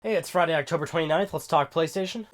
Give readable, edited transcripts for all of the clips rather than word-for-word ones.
Hey, it's Friday, October 29th. Let's talk PlayStation.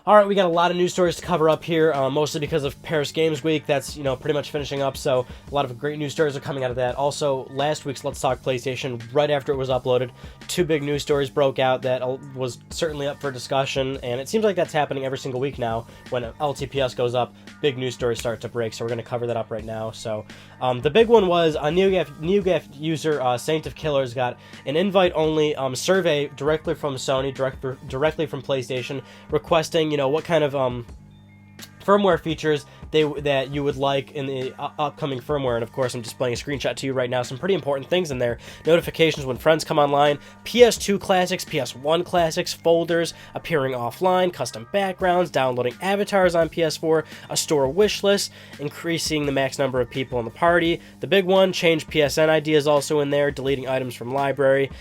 All right, we got a lot of news stories to cover up here, mostly because of Paris Games Week. That's, pretty much finishing up, so a lot of great news stories are coming out of that. Also, last week's Let's Talk PlayStation, right after it was uploaded, two big news stories broke out that was certainly up for discussion, and it seems like that's happening every single week now. When LTPS goes up, big news stories start to break, so we're going to cover that up right now. So, the big one was a NeoGAF user, Saint of Killers, got an invite-only survey directly from Sony, directly from PlayStation, requesting, what kind of firmware features that you would like in the upcoming firmware. And of course, I'm displaying a screenshot to you right now. Some pretty important things in there: notifications when friends come online, PS2 classics, PS1 classics, folders appearing offline, custom backgrounds, downloading avatars on PS4, a store wish list, increasing the max number of people in the party. The big one, change PSN ID is also in there, deleting items from library,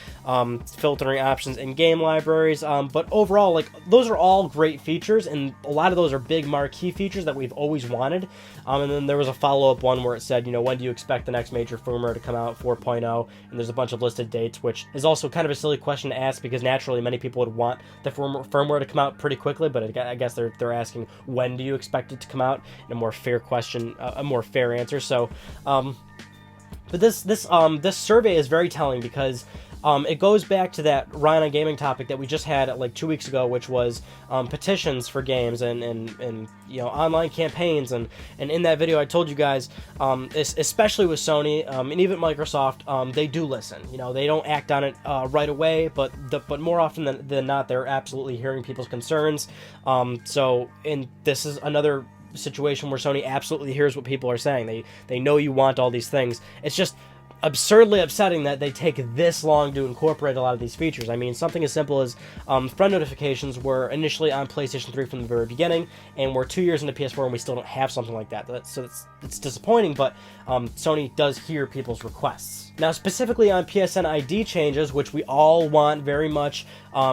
filtering options in game libraries. But overall, those are all great features, and a lot of those are big marquee features that we've always wanted. And then there was a follow-up one where it said, when do you expect the next major firmware to come out, 4.0, and there's a bunch of listed dates, which is also kind of a silly question to ask, because naturally many people would want the firmware to come out pretty quickly, but I guess they're asking, when do you expect it to come out, in a more fair question, a more fair answer. So, but this survey is very telling, because it goes back to that Ryan on Gaming topic that we just had 2 weeks ago, which was petitions for games and online campaigns. And in that video, I told you guys, especially with Sony and even Microsoft, they do listen. They don't act on it right away, but more often than not, they're absolutely hearing people's concerns. And this is another situation where Sony absolutely hears what people are saying. They know you want all these things. It's just absurdly upsetting that they take this long to incorporate a lot of these features. I mean, something as simple as friend notifications were initially on PlayStation 3 from the very beginning, and we're 2 years into PS4 and we still don't have something like that. So it's disappointing, but Sony does hear people's requests. Now, specifically on PSN ID changes, which we all want very much,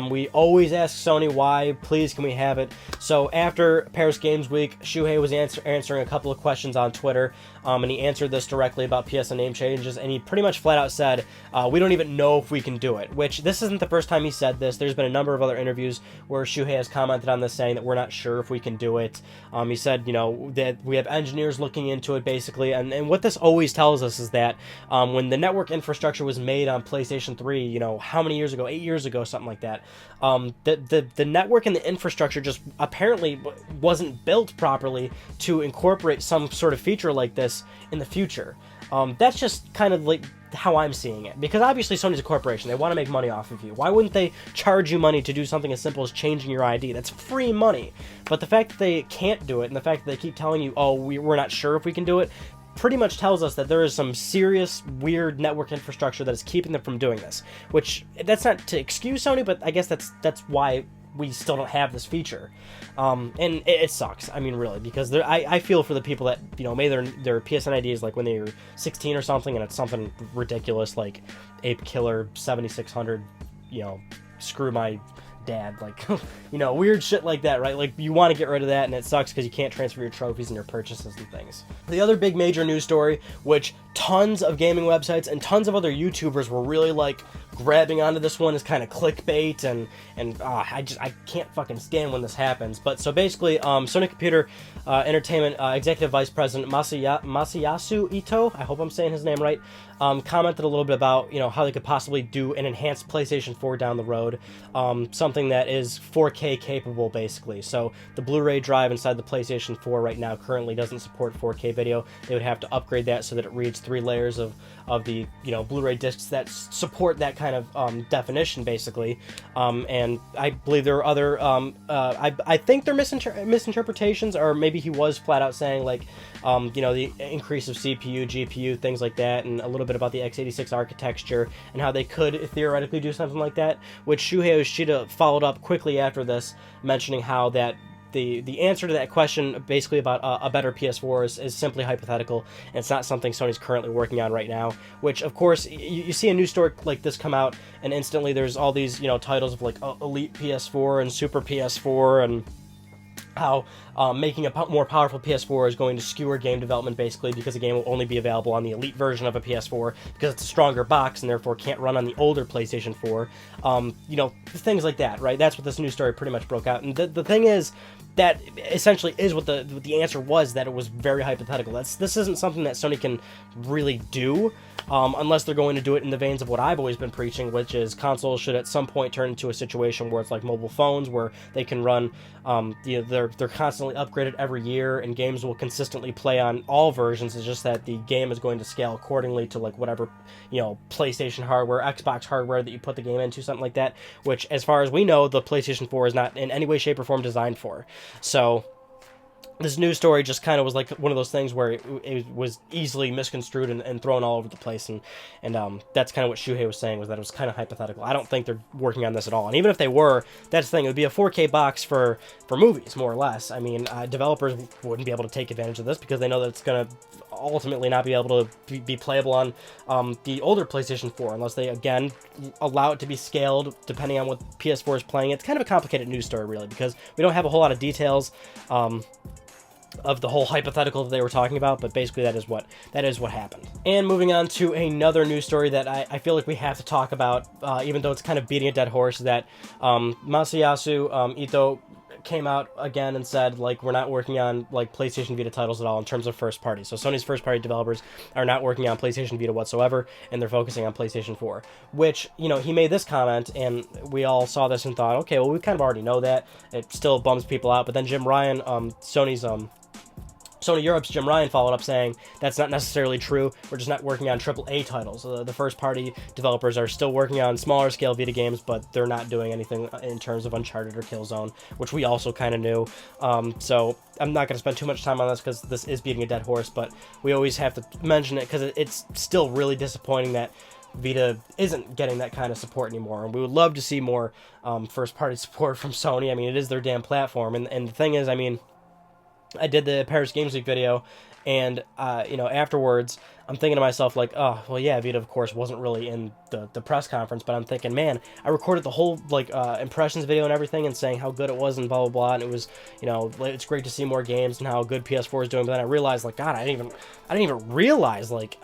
we always ask Sony why. Please, can we have it? So after Paris Games Week, Shuhei was answering a couple of questions on Twitter, and he answered this directly about PSN name changes, and he pretty much flat out said, we don't even know if we can do it, which this isn't the first time he said this. There's been a number of other interviews where Shuhei has commented on this, saying that we're not sure if we can do it. He said, that we have engineers looking into it, basically, and what this always tells us is that when the network infrastructure was made on PlayStation 3, how many years ago, 8 years ago, something like that, the network and the infrastructure just apparently wasn't built properly to incorporate some sort of feature like this in the future. That's just kind of like how I'm seeing it, because obviously Sony's a corporation. They want to make money off of you. Why wouldn't they charge you money to do something as simple as changing your ID? That's free money. But the fact that they can't do it, and the fact that they keep telling you, we're not sure if we can do it, pretty much tells us that there is some serious, weird network infrastructure that is keeping them from doing this. Which, that's not to excuse Sony, but I guess that's why we still don't have this feature. And it sucks. I mean, really, because I feel for the people that, made their PSN IDs when they were 16 or something, and it's something ridiculous like Ape Killer 7600, screw my dad, weird shit like that, right? You want to get rid of that, and it sucks because you can't transfer your trophies and your purchases and things. The other big major news story, which tons of gaming websites and tons of other YouTubers were really grabbing onto this one, is kind of clickbait, and I can't fucking stand when this happens. But so basically, Sony Computer Entertainment Executive Vice President Masayasu Ito, I hope I'm saying his name right, commented a little bit about how they could possibly do an enhanced PlayStation 4 down the road, something that is 4K capable, basically. So the Blu-ray drive inside the PlayStation 4 right now currently doesn't support 4K video. They would have to upgrade that so that it reads 3 layers of the Blu-ray discs that support that kind of definition, basically. And I believe there are other I think they're misinterpretations, or maybe he was flat out saying the increase of CPU, GPU, things like that, and a little bit about the x86 architecture and how they could theoretically do something like that, which Shuhei Yoshida followed up quickly after this, mentioning how that the answer to that question, basically about a better PS4, is simply hypothetical, and it's not something Sony's currently working on right now. Which, of course, you see a news story like this come out, and instantly there's all these titles of Elite PS4 and Super PS4 and how making a more powerful PS4 is going to skewer game development, basically, because the game will only be available on the elite version of a PS4 because it's a stronger box and therefore can't run on the older PlayStation 4. Things like that, right? That's what this news story pretty much broke out. And the thing is, that essentially is what the answer was, that it was very hypothetical. This isn't something that Sony can really do, unless they're going to do it in the veins of what I've always been preaching, which is consoles should at some point turn into a situation where it's like mobile phones, where they can run, they're constantly upgraded every year, and games will consistently play on all versions. It's just that the game is going to scale accordingly to like whatever, PlayStation hardware, Xbox hardware that you put the game into, something like that, which, as far as we know, the PlayStation 4 is not in any way, shape, or form designed for. So this news story just kind of was like one of those things where it was easily misconstrued and thrown all over the place, and that's kind of what Shuhei was saying, was that it was kind of hypothetical. I don't think they're working on this at all, and even if they were, that's the thing, it would be a 4K box for movies, more or less. I mean, developers wouldn't be able to take advantage of this because they know that it's going to ultimately not be able to be playable on the older PlayStation 4 unless they, again, allow it to be scaled depending on what PS4 is playing. It's kind of a complicated news story, really, because we don't have a whole lot of details of the whole hypothetical that they were talking about, but basically that is what happened. And moving on to another news story that I feel like we have to talk about, even though it's kind of beating a dead horse, that Masayasu Ito came out again and said, like, we're not working on like PlayStation Vita titles at all in terms of first party. So Sony's first party developers are not working on PlayStation Vita whatsoever, and they're focusing on PlayStation 4, which, he made this comment, and we all saw this and thought, okay, well, we kind of already know that. It still bums people out. But then Jim Ryan, Sony Europe's Jim Ryan followed up saying that's not necessarily true. We're just not working on AAA titles. The first-party developers are still working on smaller-scale Vita games, but they're not doing anything in terms of Uncharted or Killzone, which we also kind of knew. So I'm not going to spend too much time on this because this is beating a dead horse, but we always have to mention it because it's still really disappointing that Vita isn't getting that kind of support anymore, and we would love to see more first-party support from Sony. I mean, it is their damn platform, and the thing is, I mean, I did the Paris Games Week video, and, afterwards, I'm thinking to myself, like, oh, well, yeah, Vita, of course, wasn't really in the press conference, but I'm thinking, man, I recorded the whole, impressions video and everything, and saying how good it was and blah, blah, blah, and it was, it's great to see more games and how good PS4 is doing, but then I realized, like, God, I didn't even realize, like,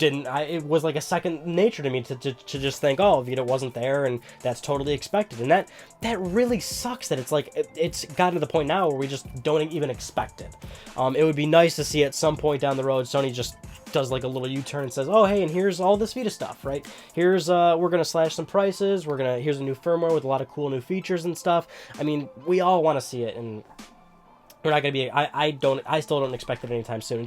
it was like a second nature to me to just think, oh, Vita wasn't there, and that's totally expected. And that really sucks that it's like, it's gotten to the point now where we just don't even expect it. It would be nice to see at some point down the road, Sony just does like a little U-turn and says, oh, hey, and here's all this Vita stuff, right? Here's, we're going to slash some prices, here's a new firmware with a lot of cool new features and stuff. I mean, we all want to see it, and we're not going to be, I still don't expect it anytime soon.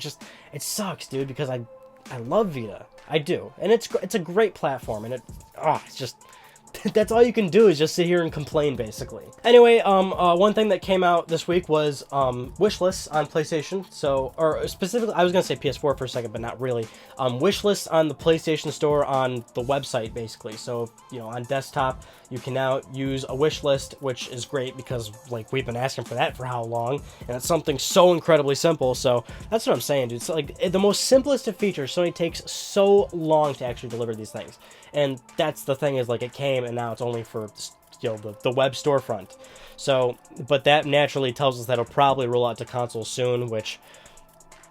It sucks, dude, because I love Vita. I do. And it's a great platform, and it's just, that's all you can do is just sit here and complain, basically. Anyway, one thing that came out this week was Wishlist on PlayStation. So, or specifically, I was going to say PS4 for a second, but not really. Wishlist on the PlayStation Store on the website, basically. So, on desktop, you can now use a wish list, which is great because, like, we've been asking for that for how long, and it's something so incredibly simple. So that's what I'm saying, dude. It's like the most simplest of features. Sony takes so long to actually deliver these things, and that's the thing, is like, it came and now it's only for the web storefront. So, but that naturally tells us that it'll probably roll out to consoles soon, which,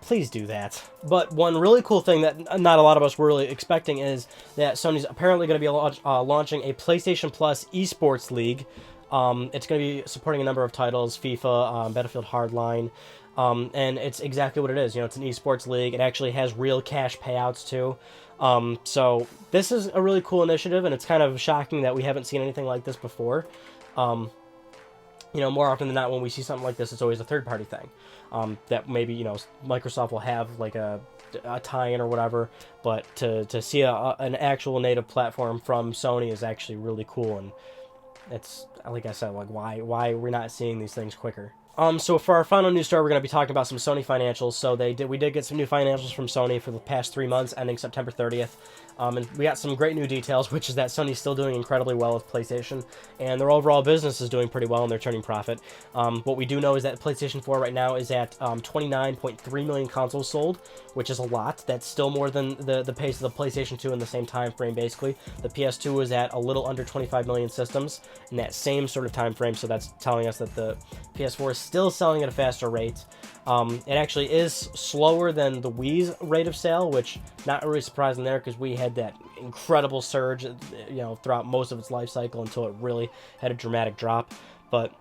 please do that. But one really cool thing that not a lot of us were really expecting is that Sony's apparently going to be launching a PlayStation Plus esports league. It's going to be supporting a number of titles, FIFA, Battlefield Hardline, and it's exactly what it is. It's an esports league. It actually has real cash payouts too. So this is a really cool initiative, and it's kind of shocking that we haven't seen anything like this before. More often than not, when we see something like this, it's always a third-party thing. That maybe, Microsoft will have like a tie-in or whatever, but to see an actual native platform from Sony is actually really cool, and it's, like I said, like, why we're not seeing these things quicker. So for our final news story, we're going to be talking about some Sony financials. So we did get some new financials from Sony for the past 3 months, ending September 30th. And we got some great new details, which is that Sony's still doing incredibly well with PlayStation, and their overall business is doing pretty well, and they're turning profit. What we do know is that PlayStation 4 right now is at 29.3 million consoles sold, which is a lot. That's still more than the pace of the PlayStation 2 in the same time frame, basically. The PS2 was at a little under 25 million systems in that same sort of time frame, so that's telling us that the PS4 is still selling at a faster rate. It actually is slower than the Wii's rate of sale, which not really surprising there because Wii had that incredible surge, throughout most of its life cycle until it really had a dramatic drop. But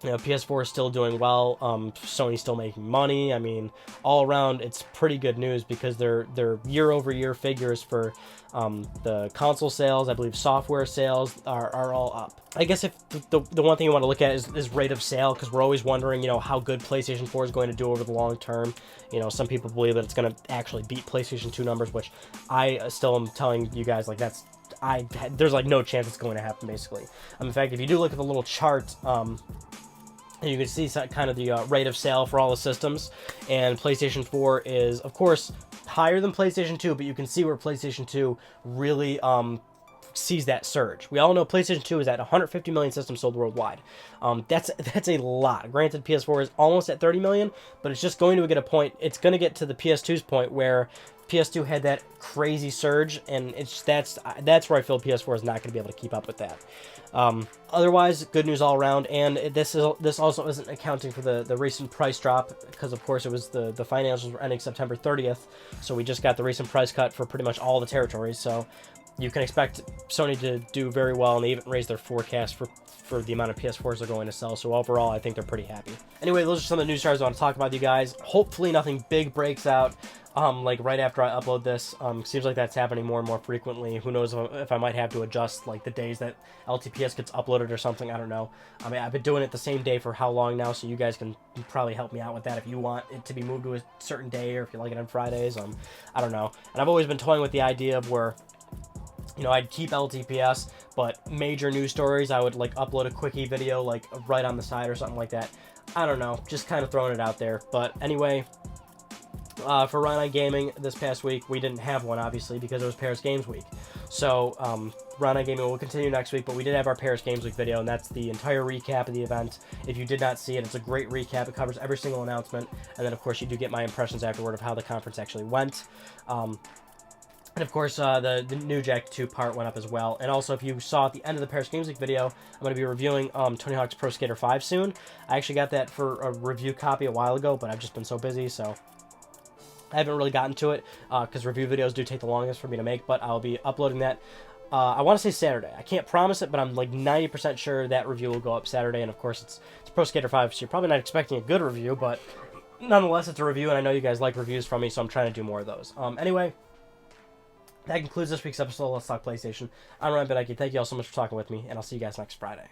PS4 is still doing well. Sony's still making money. I mean, all around, it's pretty good news because their year-over-year figures for the console sales, I believe software sales, are all up. I guess if the one thing you want to look at is rate of sale, because we're always wondering, how good PlayStation 4 is going to do over the long term. Some people believe that it's going to actually beat PlayStation 2 numbers, which I still am telling you guys, like, there's like no chance it's going to happen, basically. In fact, if you do look at the little chart, you can see kind of the rate of sale for all the systems, and PlayStation 4 is, of course, higher than PlayStation 2, but you can see where PlayStation 2 really sees that surge. We all know PlayStation 2 is at 150 million systems sold worldwide. That's a lot. Granted, PS4 is almost at 30 million, but it's just going to get a point. It's going to get to the PS2's point where PS2 had that crazy surge, and that's where I feel PS4 is not going to be able to keep up with that. Otherwise, good news all around, and this also isn't accounting for the recent price drop, because of course it was the financials were ending September 30th, so we just got the recent price cut for pretty much all the territories, so you can expect Sony to do very well, and they even raised their forecast for the amount of PS4s they're going to sell. So overall, I think they're pretty happy. Anyway, those are some of the news stories I want to talk about with you guys. Hopefully nothing big breaks out like right after I upload this. Seems like that's happening more and more frequently. Who knows if I might have to adjust like the days that LTPS gets uploaded or something. I don't know. I mean, I've been doing it the same day for how long now, so you guys can probably help me out with that if you want it to be moved to a certain day, or if you like it on Fridays. I don't know. And I've always been toying with the idea of where I'd keep LTPS, but major news stories, I would like upload a quickie video like right on the side or something like that. I don't know, just kind of throwing it out there. But anyway, for Ryan Gaming this past week, we didn't have one obviously because it was Paris Games Week. So Ryan Gaming will continue next week, but we did have our Paris Games Week video, and that's the entire recap of the event. If you did not see it, it's a great recap. It covers every single announcement, and then of course you do get my impressions afterward of how the conference actually went. And of course, the new Jack 2 part went up as well. And also, if you saw at the end of the Paris Games Week video, I'm going to be reviewing Tony Hawk's Pro Skater 5 soon. I actually got that for a review copy a while ago, but I've just been so busy, so I haven't really gotten to it, because review videos do take the longest for me to make, but I'll be uploading that, I want to say Saturday. I can't promise it, but I'm like 90% sure that review will go up Saturday, and of course, it's Pro Skater 5, so you're probably not expecting a good review, but nonetheless, it's a review, and I know you guys like reviews from me, so I'm trying to do more of those. Anyway, that concludes this week's episode of Let's Talk PlayStation. I'm Ryan Benecki. Thank you all so much for talking with me, and I'll see you guys next Friday.